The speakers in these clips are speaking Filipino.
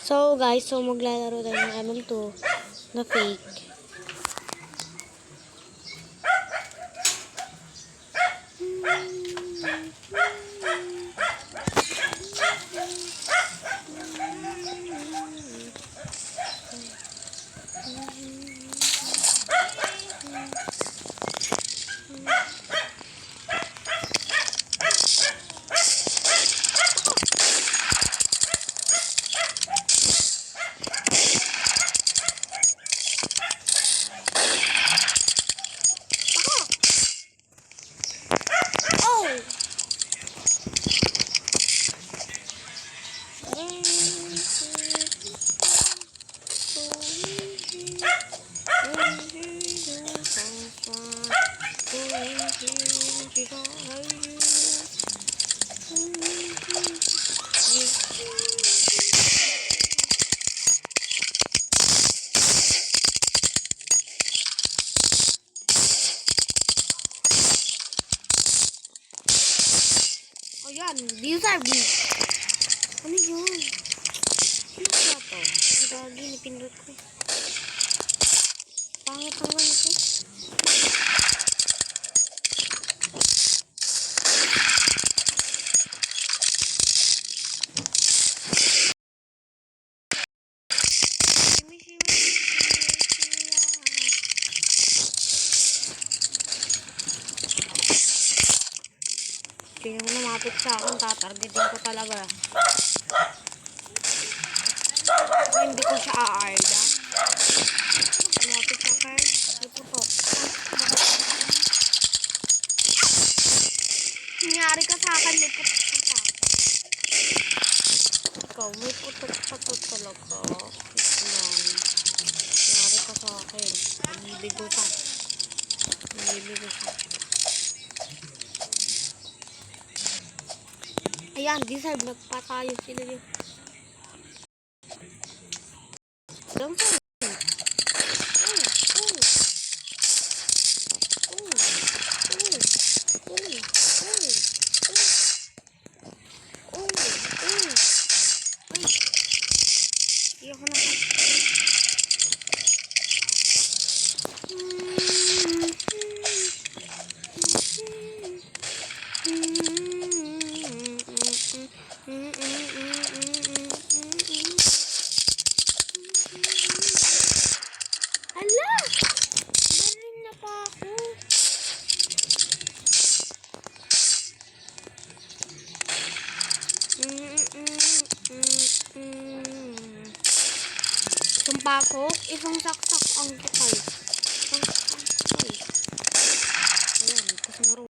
So guys, maglalaro tayo ng ML2 na fake. Ayan, deserve me. Ano yun? Ano kaya to? Gagi, napindot ko. Pangit naman ito. Kaya lumapit sa akin, tatargetin ko talaga. Hindi ko siya aarda. Lumapit sa akin, may putok. Nangyari ka sa akin, may putok ka sa akin. Ikaw, may putok-putok talaga. Nangyari ka sa akin. Nangibigo ka. Nangibigo ka. Ayan, deserve. Nagpatayo sila yun. Don't Hala! Marin na pa ako. Isang pasok, isang saksak ang tukay. Isang saksak. Ayan, kasi naroon.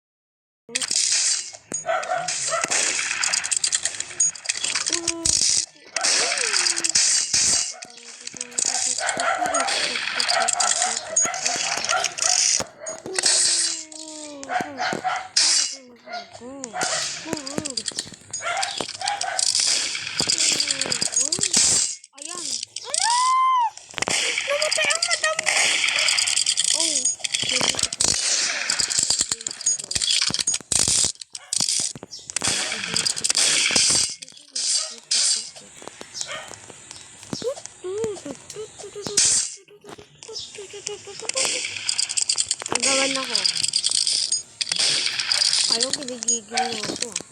Nagawan ako. Ayaw, ginigigil mo ako.